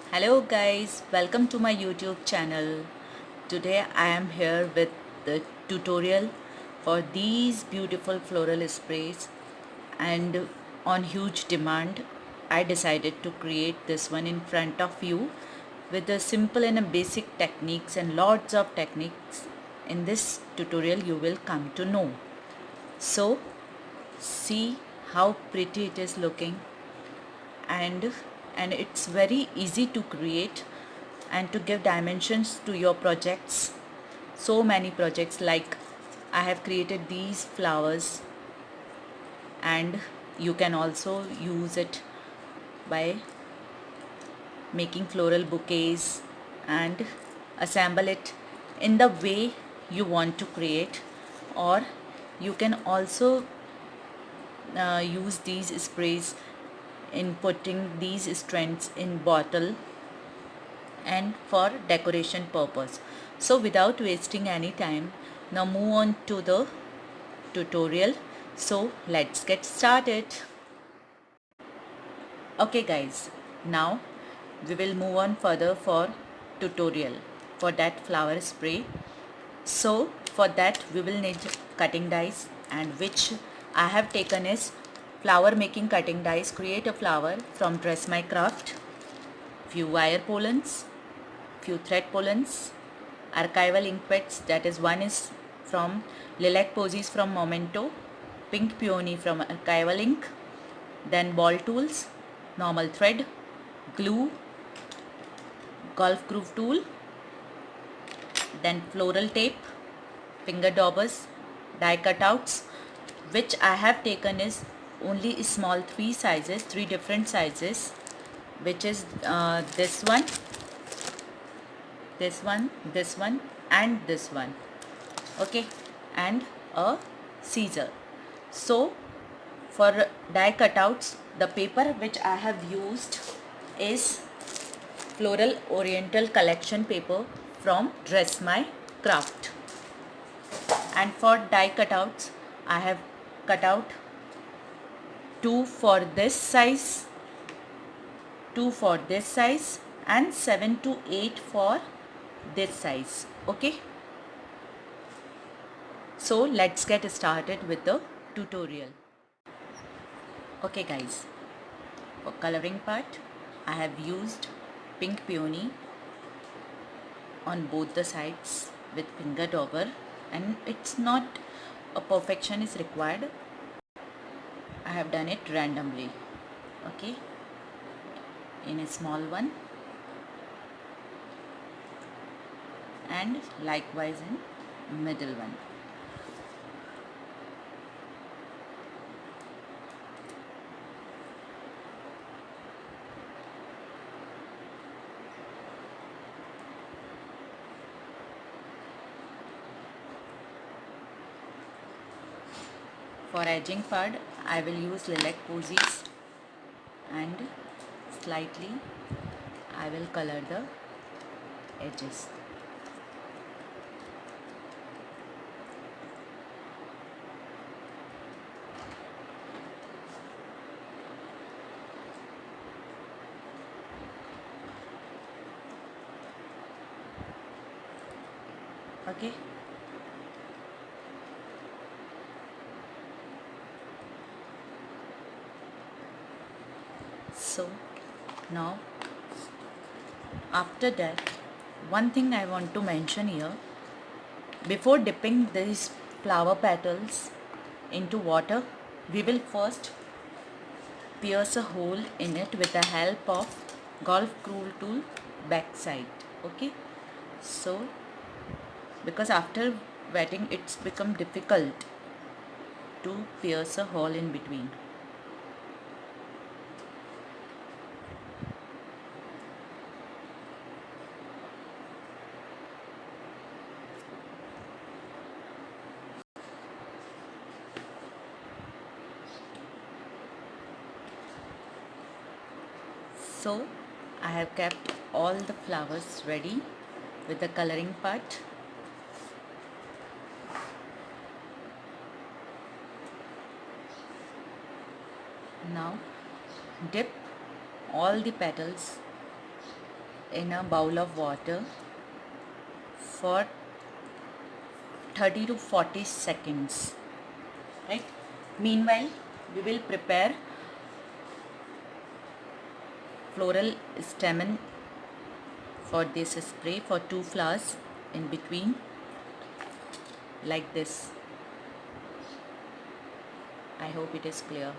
Hello guys, welcome to my YouTube channel. Today I am here with the tutorial for these beautiful floral sprays, and on huge demand I decided to create this one in front of you with the simple and a basic techniques and lots of techniques. In this tutorial you will come to know. So see how pretty it is looking, and it's very easy to create and to give dimensions to your projects. So many projects, like I have created these flowers, and you can also use it by making floral bouquets and assemble it in the way you want to create. Or you can also use these sprays in putting these strands in bottle and for decoration purpose. So without wasting any time, now move on to the tutorial. So let's get started. Okay guys, now we will move on further for tutorial for that flower spray. So for that we will need cutting dies, and which I have taken is flower making cutting dies. Create a flower from Dress My Craft, few wire pollens, few thread pollens, archival ink pads, that is one is from Lilac Posies from Momento, Pink Peony from Archival Ink, then ball tools, normal thread, glue, golf groove tool, then floral tape, finger daubers, die cutouts, which I have taken is only small three different sizes, which is this one, and this one. Okay, and a scissor. So for die cutouts, the paper which I have used is Floral Oriental Collection paper from Dress My Craft. And for die cutouts, I have cut out two for this size, two for this size, and 7 to 8 for this size. Okay, so let's get started with the tutorial. Okay guys, for coloring part, I have used pink peony on both the sides with finger dauber, and it's not a perfection is required. I have done it randomly. Okay, in a small one, and likewise in middle one. For edging part, I will use Lilac Posies, and slightly I will color the edges. Okay, so now after that, one thing I want to mention here, before dipping these flower petals into water, we will first pierce a hole in it with the help of golf groove tool backside. Okay, so because after wetting it's become difficult to pierce a hole in between. So I have kept all the flowers ready with the coloring part. Now dip all the petals in a bowl of water for 30 to 40 seconds, right? Meanwhile, we will prepare floral stamen for this spray for 2 flowers in between, like this. I hope it is clear.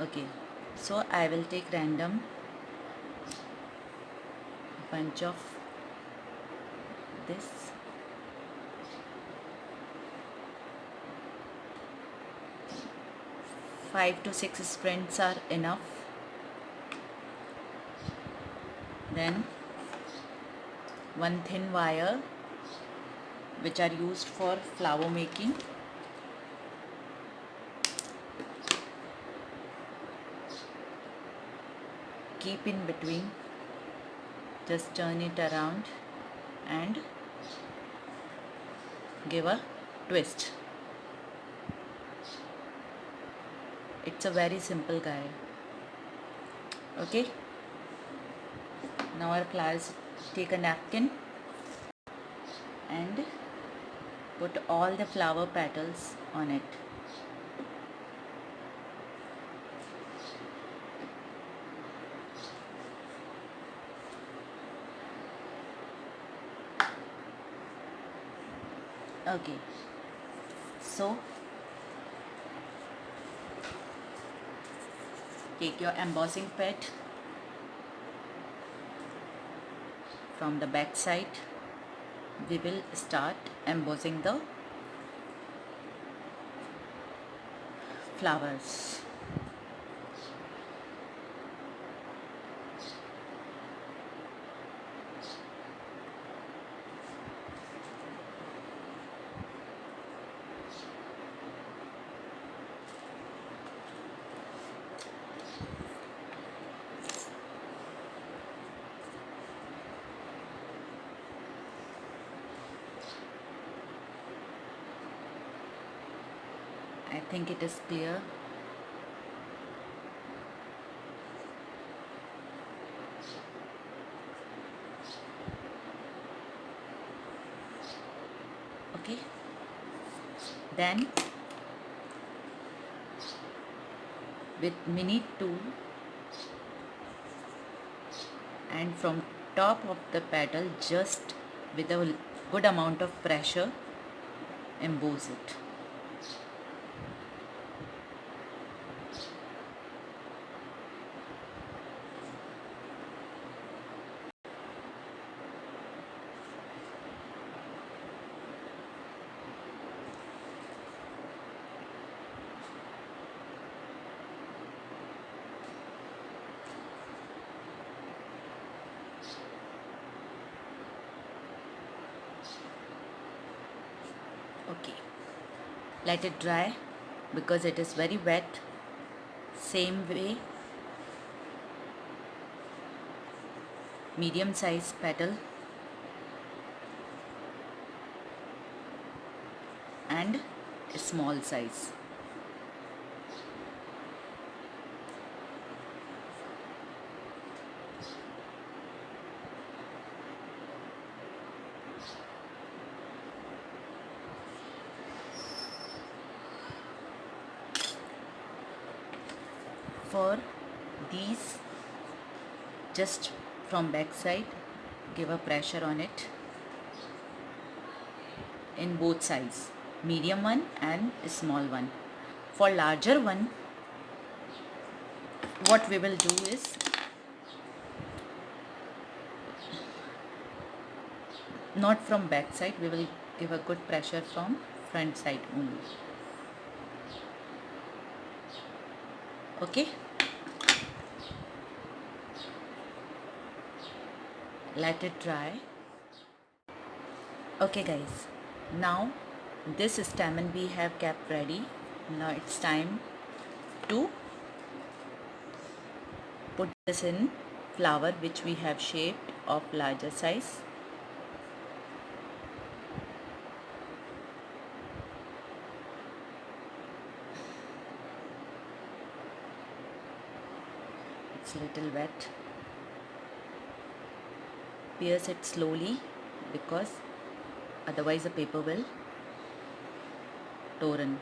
Okay, so I will take random bunch of this. Five to six sprints are enough. Then one thin wire which are used for flower making. Keep in between, just turn it around and give a twist. It's a very simple guy. Okay, now our class, take a napkin and put all the flower petals on it. Okay, so take your embossing pad from the back side. We will start embossing the flowers. I think it is clear. Okay, then with mini tool and from top of the petal, just with a good amount of pressure, emboss it. Okay, let it dry because it is very wet. Same way, medium size petal and a small size. For these, just from back side, give a pressure on it in both sides, medium one and a small one. For larger one, what we will do is, not from back side, we will give a good pressure from front side only. Okay, let it dry. Okay guys, now this stamen we have kept ready. Now it's time to put this in flower which we have shaped of larger size. It's little wet. pierce it slowly, because otherwise the paper will torn.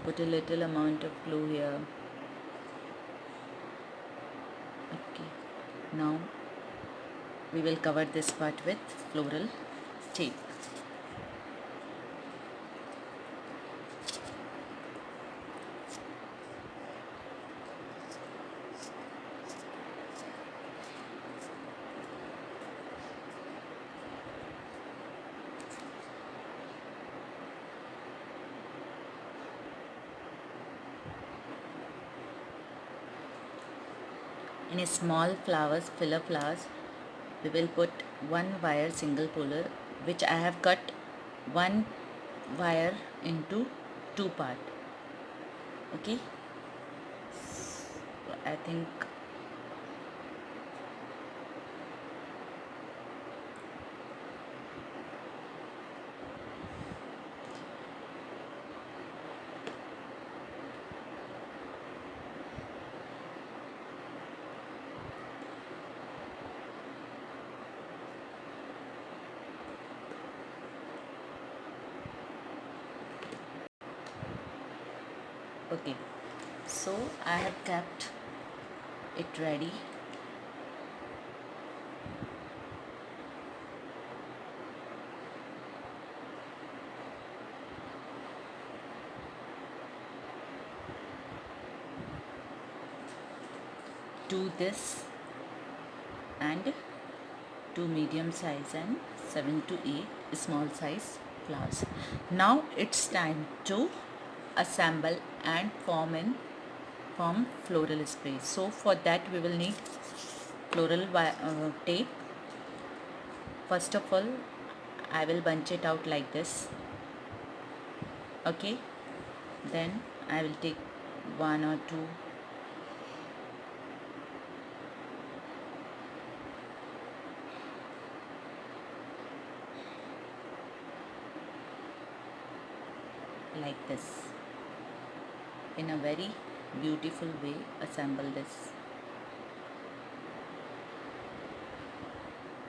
Put a little amount of glue here. Okay, now we will cover this part with floral tape. In a small flowers, filler flowers, we will put one wire single polar, which I have cut one wire into two part. Okay, so I think okay. So I have kept it ready. Do this and two medium size and 7 to 8 small size flowers. Now it's time to assemble and form floral spray. So for that we will need floral tape. First of all, I will bunch it out like this. Okay, then I will take one or two like this. In a very beautiful way, assemble this.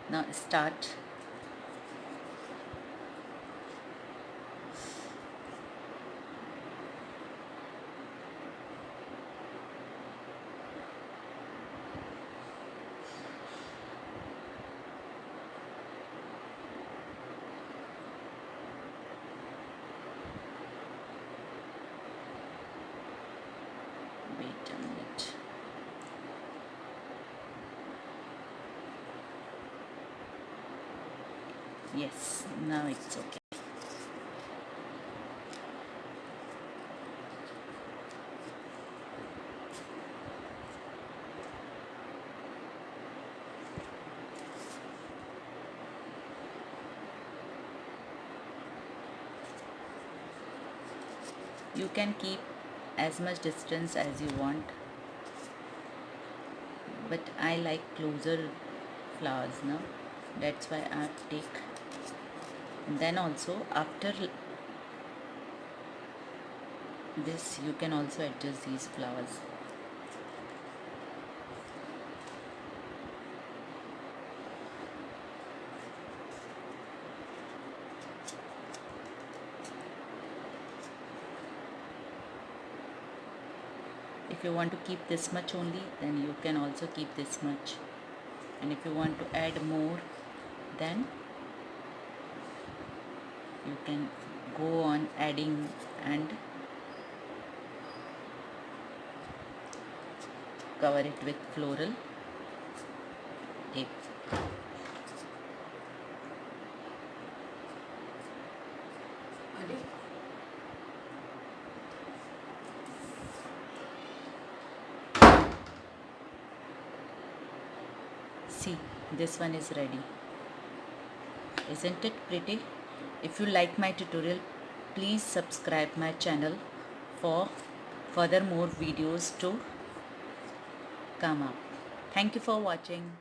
Now start. Wait a minute. Yes, now it's okay. You can keep as much distance as you want, but I like closer flowers now, that's why I take. And then also after this you can also adjust these flowers. If you want to keep this much only, then you can also keep this much, and if you want to add more, then you can go on adding and cover it with floral tape. See, this one is ready. Isn't it pretty? If you like my tutorial, please subscribe my channel for further more videos to come up. Thank you for watching.